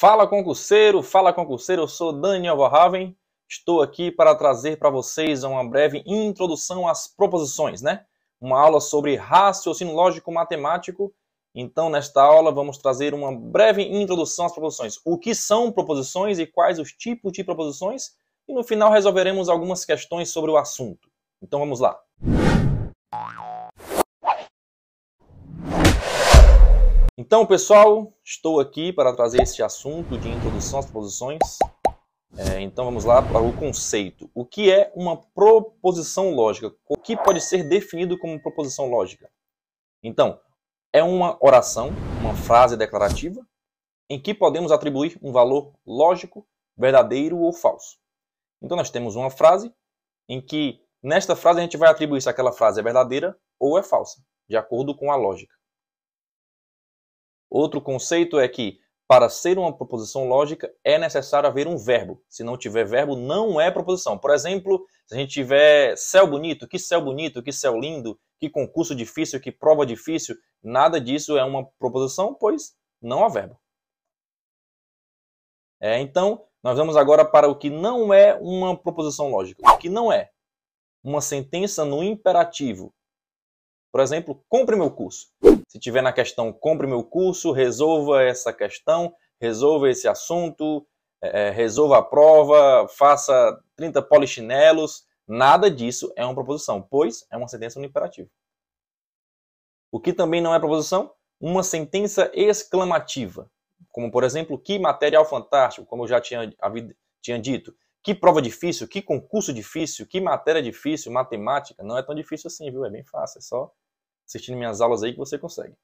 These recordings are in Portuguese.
Fala concurseiro, eu sou Daniel Verhaven, estou aqui para trazer para vocês uma breve introdução às proposições, né? Uma aula sobre raciocínio lógico matemático. Então, nesta aula, vamos trazer uma breve introdução às proposições. O que são proposições e quais os tipos de proposições? E no final resolveremos algumas questões sobre o assunto. Então, vamos lá. Então, pessoal, estou aqui para trazer esse assunto de introdução às proposições. Então, vamos lá para o conceito. O que é uma proposição lógica? O que pode ser definido como proposição lógica? Então, é uma oração, uma frase declarativa, em que podemos atribuir um valor lógico, verdadeiro ou falso. Então, nós temos uma frase em que, nesta frase, a gente vai atribuir se aquela frase é verdadeira ou é falsa, de acordo com a lógica. Outro conceito é que, para ser uma proposição lógica, é necessário haver um verbo. Se não tiver verbo, não é proposição. Por exemplo, se a gente tiver céu bonito, que céu lindo, que concurso difícil, que prova difícil, nada disso é uma proposição, pois não há verbo. Então, nós vamos agora para o que não é uma proposição lógica. O que não é? Uma sentença no imperativo. Por exemplo, compre meu curso. Se tiver na questão, compre meu curso, resolva essa questão, resolva esse assunto, resolva a prova, faça 30 polichinelos, nada disso é uma proposição, pois é uma sentença no imperativo. O que também não é proposição? Uma sentença exclamativa, como por exemplo, que material fantástico, como eu já tinha dito, que prova difícil, que concurso difícil, que matéria difícil, matemática, não é tão difícil assim, viu? É bem fácil, é só assistindo minhas aulas aí que você consegue.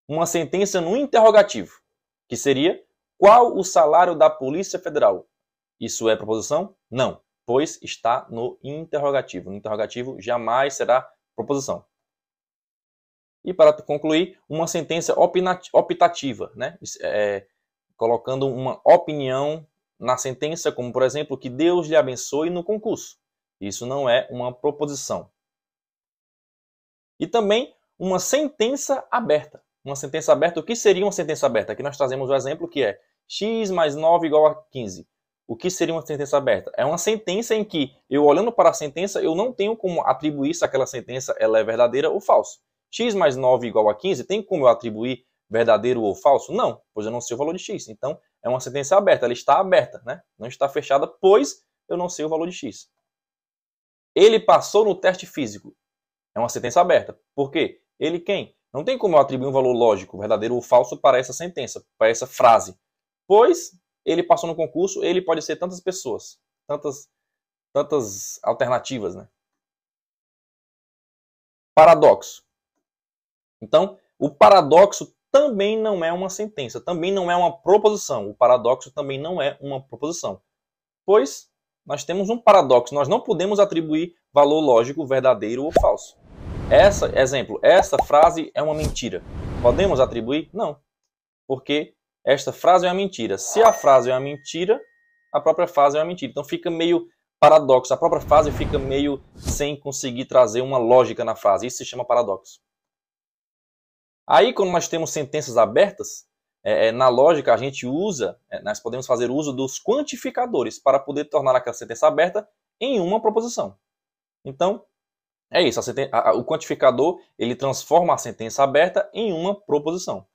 Uma sentença no interrogativo, que seria: qual o salário da Polícia Federal? Isso é proposição? Não, pois está no interrogativo. No interrogativo jamais será proposição. E para concluir, uma sentença optativa, né? Colocando uma opinião na sentença, como por exemplo, que Deus lhe abençoe no concurso. Isso não é uma proposição. E também uma sentença aberta. Uma sentença aberta, o que seria uma sentença aberta? Aqui nós trazemos o exemplo que é x mais 9 igual a 15. O que seria uma sentença aberta? É uma sentença em que, eu olhando para a sentença, eu não tenho como atribuir se aquela sentença ela é verdadeira ou falsa. X mais 9 igual a 15, tem como eu atribuir verdadeiro ou falso? Não, pois eu não sei o valor de x. Então, é uma sentença aberta, ela está aberta, né? Não está fechada, pois eu não sei o valor de x. Ele passou no teste físico. É uma sentença aberta. Por quê? Ele quem? Não tem como eu atribuir um valor lógico, verdadeiro ou falso, para essa sentença, para essa frase. Pois ele passou no concurso, ele pode ser tantas pessoas, tantas alternativas, né? Paradoxo. Então, o paradoxo também não é uma sentença, também não é uma proposição. O paradoxo também não é uma proposição. Pois nós temos um paradoxo, nós não podemos atribuir valor lógico verdadeiro ou falso. Exemplo, essa frase é uma mentira. Podemos atribuir? Não. Porque esta frase é uma mentira. Se a frase é uma mentira, a própria frase é uma mentira. Então fica meio paradoxo. A própria frase fica meio sem conseguir trazer uma lógica na frase. Isso se chama paradoxo. Aí, quando nós temos sentenças abertas, na lógica a gente nós podemos fazer uso dos quantificadores para poder tornar aquela sentença aberta em uma proposição. Então, é isso, o quantificador ele transforma a sentença aberta em uma proposição.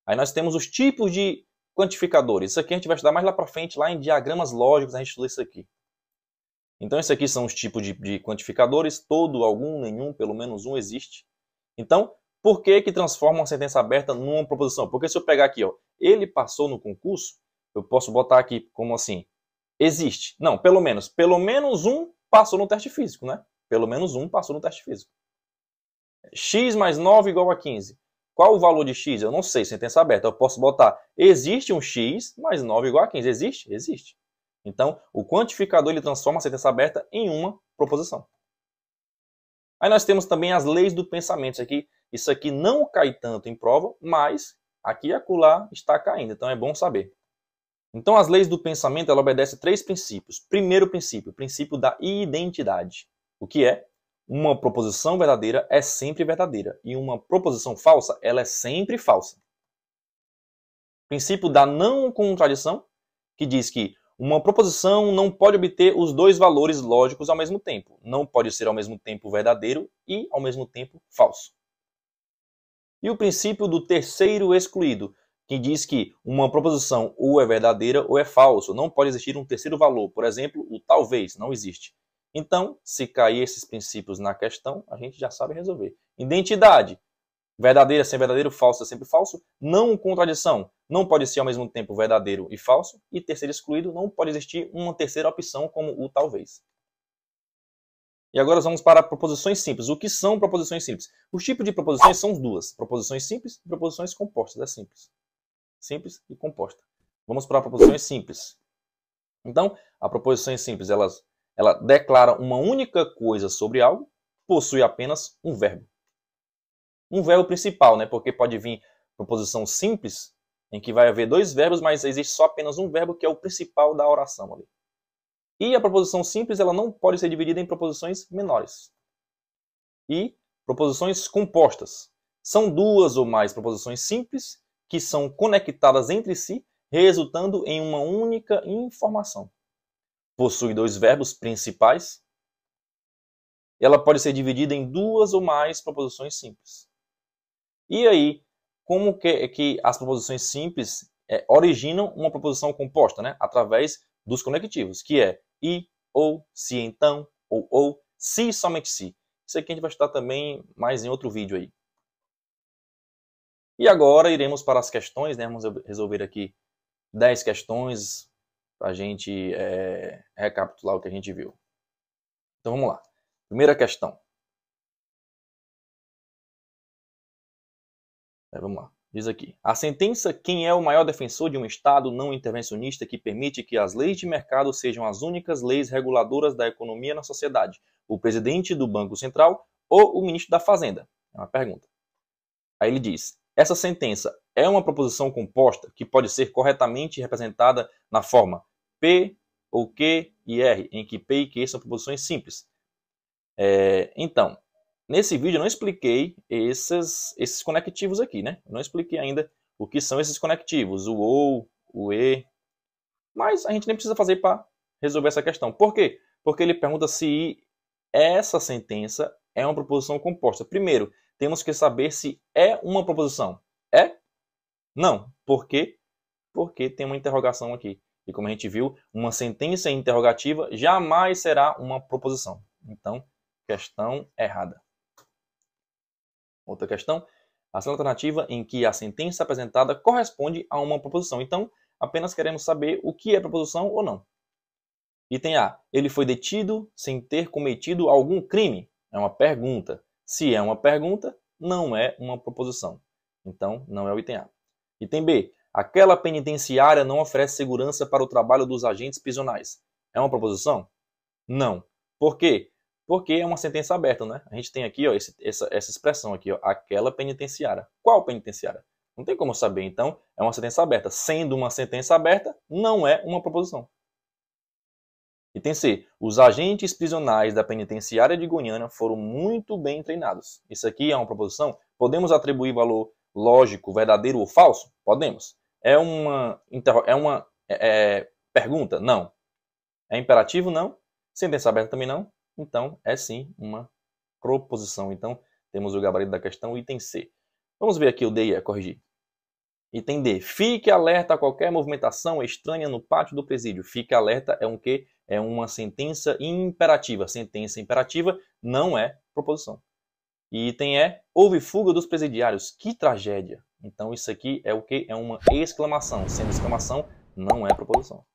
Aí nós temos os tipos de quantificadores. Isso aqui a gente vai estudar mais lá para frente, lá em diagramas lógicos, a gente estuda isso aqui. Então, esses aqui são os tipos de quantificadores, todo, algum, nenhum, pelo menos um existe. Então, por que transforma uma sentença aberta numa proposição? Porque se eu pegar aqui, ó, ele passou no concurso, eu posso botar aqui como assim, existe. Não, pelo menos um passou no teste físico, né? Pelo menos um passou no teste físico. X mais 9 igual a 15. Qual o valor de x? Eu não sei, sentença aberta. Eu posso botar, existe um x mais 9 igual a 15. Existe? Existe. Então, o quantificador ele transforma a sentença aberta em uma proposição. Aí nós temos também as leis do pensamento. Isso aqui não cai tanto em prova, mas aqui e acolá está caindo. Então é bom saber. Então as leis do pensamento ela obedecem a 3 princípios. Primeiro princípio, o princípio da identidade. O que é? Uma proposição verdadeira é sempre verdadeira. E uma proposição falsa, ela é sempre falsa. Princípio da não contradição, que diz que uma proposição não pode obter os dois valores lógicos ao mesmo tempo. Não pode ser ao mesmo tempo verdadeiro e ao mesmo tempo falso. E o princípio do terceiro excluído, que diz que uma proposição ou é verdadeira ou é falso. Não pode existir um terceiro valor. Por exemplo, o talvez não existe. Então, se cair esses princípios na questão, a gente já sabe resolver. Identidade. Verdadeira sem verdadeiro, falso é sempre falso. Não contradição. Não pode ser ao mesmo tempo verdadeiro e falso. E terceiro excluído, não pode existir uma terceira opção como o talvez. E agora vamos para proposições simples. O que são proposições simples? Os tipos de proposições são duas. Proposições simples e proposições compostas. É simples. Simples e composta. Vamos para proposições simples. Então, a proposições simples, ela declara uma única coisa sobre algo, possui apenas um verbo. Um verbo principal, né? Porque pode vir proposição simples, em que vai haver dois verbos, mas existe só apenas um verbo, que é o principal da oração ali. E a proposição simples, ela não pode ser dividida em proposições menores. E proposições compostas. São duas ou mais proposições simples, que são conectadas entre si, resultando em uma única informação. Possui dois verbos principais. Ela pode ser dividida em duas ou mais proposições simples. E aí, como que as proposições simples originam uma proposição composta, né? Através dos conectivos, que é e, ou, se então, ou, se somente se. Isso aqui a gente vai estudar também mais em outro vídeo aí. E agora iremos para as questões, né? Vamos resolver aqui 10 questões para a gente recapitular o que a gente viu. Então vamos lá. Primeira questão. Vamos lá. Diz aqui. A sentença "Quem é o maior defensor de um Estado não intervencionista que permite que as leis de mercado sejam as únicas leis reguladoras da economia na sociedade? O presidente do Banco Central ou o ministro da Fazenda?" É uma pergunta. Aí ele diz: essa sentença é uma proposição composta que pode ser corretamente representada na forma P ou Q e R, em que P e Q são proposições simples. Então, nesse vídeo eu não expliquei esses conectivos aqui, né? Eu não expliquei ainda o que são esses conectivos, o ou, o e. Mas a gente nem precisa fazer para resolver essa questão. Por quê? Porque ele pergunta se essa sentença é uma proposição composta. Primeiro, temos que saber se é uma proposição. É? Não. Por quê? Porque tem uma interrogação aqui. E como a gente viu, uma sentença interrogativa jamais será uma proposição. Então, questão errada. Outra questão. A alternativa em que a sentença apresentada corresponde a uma proposição. Então, apenas queremos saber o que é proposição ou não. Item A. Ele foi detido sem ter cometido algum crime? É uma pergunta. Se é uma pergunta, não é uma proposição. Então, não é o item A. Item B. Aquela penitenciária não oferece segurança para o trabalho dos agentes prisionais. É uma proposição? Não. Por quê? Porque é uma sentença aberta, né? A gente tem aqui ó, essa expressão aqui, ó, aquela penitenciária. Qual penitenciária? Não tem como saber, então é uma sentença aberta. Sendo uma sentença aberta, não é uma proposição. Item C. Os agentes prisionais da penitenciária de Goiânia foram muito bem treinados. Isso aqui é uma proposição? Podemos atribuir valor lógico, verdadeiro ou falso? Podemos. É uma pergunta? Não. É imperativo? Não. Sentença aberta também não. Então, é sim uma proposição. Então, temos o gabarito da questão, item C. Vamos ver aqui o D e E, corrigir. Item D. Fique alerta a qualquer movimentação estranha no pátio do presídio. Fique alerta é um quê? É uma sentença imperativa. Sentença imperativa não é proposição. E item E. Houve fuga dos presidiários. Que tragédia. Então, isso aqui é o quê? É uma exclamação. Sendo exclamação, não é proposição.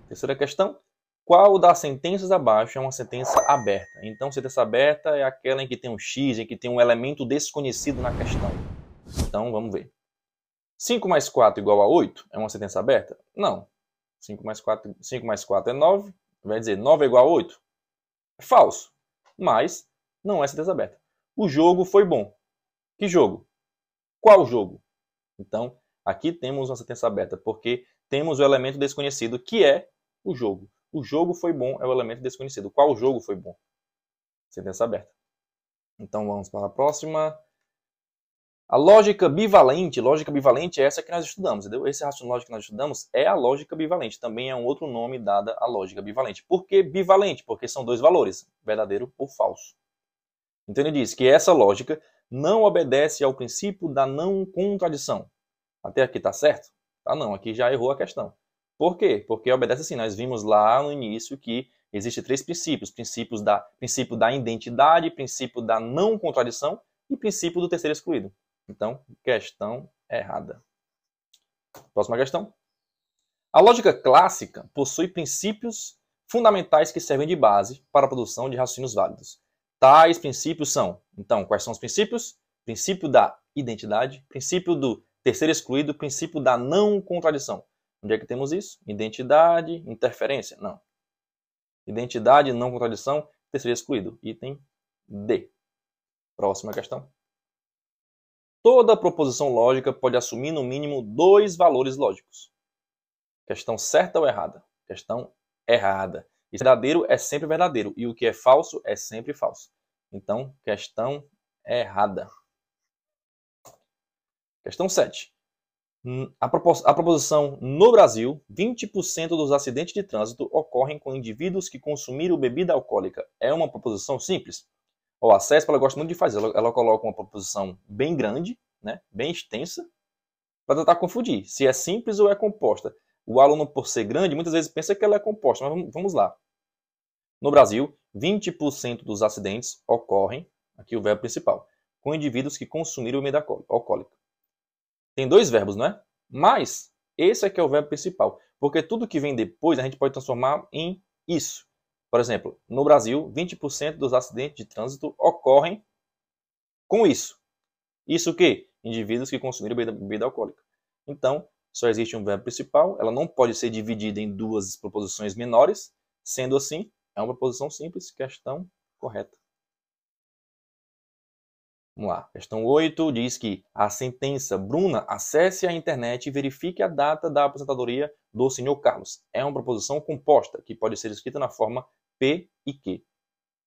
Terceira questão. Qual das sentenças abaixo é uma sentença aberta? Então, sentença aberta é aquela em que tem um X, em que tem um elemento desconhecido na questão. Então, vamos ver. 5 mais 4 igual a 8 é uma sentença aberta? Não. 5 mais 4 é 9. Vai dizer 9 é igual a 8? É falso. Mas não é sentença aberta. O jogo foi bom. Que jogo? Qual jogo? Então, aqui temos uma sentença aberta, porque temos o elemento desconhecido, que é o jogo. O jogo foi bom é o elemento desconhecido. Qual jogo foi bom? Sentença aberta. Então vamos para a próxima. A lógica bivalente é essa que nós estudamos, entendeu? Esse raciocínio lógico que nós estudamos é a lógica bivalente. Também é um outro nome dado à lógica bivalente. Por que bivalente? Porque são dois valores, verdadeiro ou falso. Então ele diz que essa lógica não obedece ao princípio da não contradição. Até aqui tá certo? Tá não, aqui já errou a questão. Por quê? Porque obedece assim. Nós vimos lá no início que existem três princípios. Princípio da identidade, princípio da não contradição e princípio do terceiro excluído. Então, questão errada. Próxima questão. A lógica clássica possui princípios fundamentais que servem de base para a produção de raciocínios válidos. Tais princípios são, então, quais são os princípios? Princípio da identidade, princípio do terceiro excluído, princípio da não contradição. Onde é que temos isso? Identidade, interferência? Não. Identidade, não contradição, terceiro excluído. Item D. Próxima questão. Toda proposição lógica pode assumir no mínimo dois valores lógicos. Questão certa ou errada? Questão errada. O verdadeiro é sempre verdadeiro e o que é falso é sempre falso. Então, questão errada. Questão 7. A proposição no Brasil, 20% dos acidentes de trânsito ocorrem com indivíduos que consumiram bebida alcoólica. É uma proposição simples? A CESP ela gosta muito de fazer. Ela coloca uma proposição bem grande, né, bem extensa, para tentar confundir se é simples ou é composta. O aluno, por ser grande, muitas vezes pensa que ela é composta, mas vamos lá. No Brasil, 20% dos acidentes ocorrem, aqui o verbo principal, com indivíduos que consumiram bebida alcoólica. Tem dois verbos, não é? Mas esse aqui é o verbo principal, porque tudo que vem depois a gente pode transformar em isso. Por exemplo, no Brasil, 20% dos acidentes de trânsito ocorrem com isso. Isso o quê? Indivíduos que consumiram bebida alcoólica. Então, só existe um verbo principal, ela não pode ser dividida em duas proposições menores. Sendo assim, é uma proposição simples, questão correta. Vamos lá. Questão 8 diz que a sentença Bruna, acesse a internet e verifique a data da aposentadoria do Sr. Carlos. É uma proposição composta, que pode ser escrita na forma P e Q.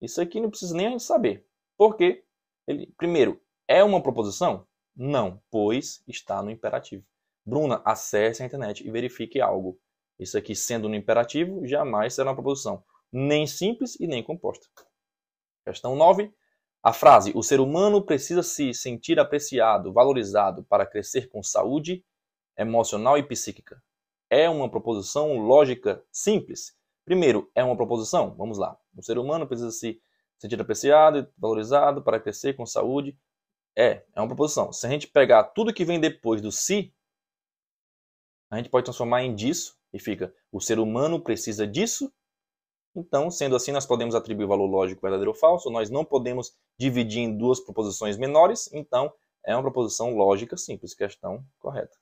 Isso aqui não precisa nem saber. Por quê? Primeiro, é uma proposição? Não, pois está no imperativo. Bruna, acesse a internet e verifique algo. Isso aqui, sendo no imperativo, jamais será uma proposição. Nem simples e nem composta. Questão 9. A frase, o ser humano precisa se sentir apreciado, valorizado para crescer com saúde emocional e psíquica. É uma proposição lógica simples? Primeiro, é uma proposição? Vamos lá. O ser humano precisa se sentir apreciado e valorizado para crescer com saúde. É uma proposição. Se a gente pegar tudo que vem depois do se, a gente pode transformar em disso e fica, o ser humano precisa disso. Então, sendo assim, nós podemos atribuir o valor lógico verdadeiro ou falso. Nós não podemos dividir em duas proposições menores. Então, é uma proposição lógica simples. Questão correta.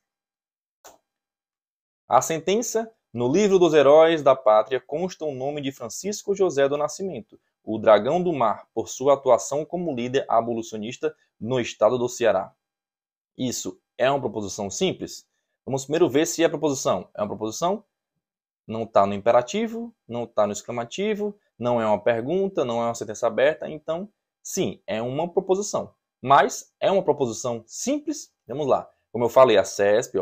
A sentença, no livro dos heróis da pátria, consta o nome de Francisco José do Nascimento, o Dragão do Mar, por sua atuação como líder abolicionista no estado do Ceará. Isso é uma proposição simples? Vamos primeiro ver se é proposição. É uma proposição? Não está no imperativo, não está no exclamativo, não é uma pergunta, não é uma sentença aberta. Então, sim, é uma proposição. Mas é uma proposição simples? Vamos lá. Como eu falei, a CESP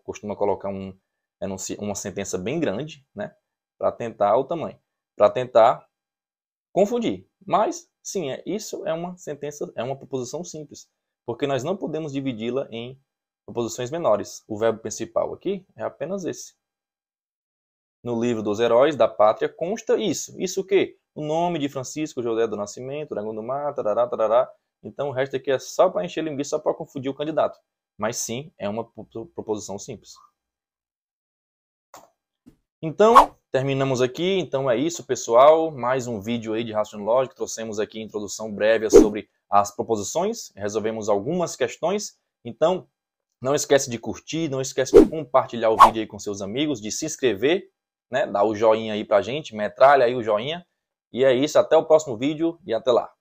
costuma colocar uma sentença bem grande, né, para tentar o tamanho, para tentar confundir. Mas, sim, isso é uma sentença, é uma proposição simples, porque nós não podemos dividi-la em proposições menores. O verbo principal aqui é apenas esse. No livro dos heróis da pátria consta isso. Isso o quê? O nome de Francisco José do Nascimento, Dragão do Mar, tarará, tarará. Então o resto aqui é só para encher linguiça, só para confundir o candidato. Mas sim, é uma proposição simples. Então, terminamos aqui. Então é isso, pessoal. Mais um vídeo aí de raciocínio lógico. Trouxemos aqui a introdução breve sobre as proposições. Resolvemos algumas questões. Então, não esquece de curtir, não esquece de compartilhar o vídeo aí com seus amigos, de se inscrever, né? Dá o joinha aí pra gente, metralha aí o joinha. E é isso, até o próximo vídeo e até lá.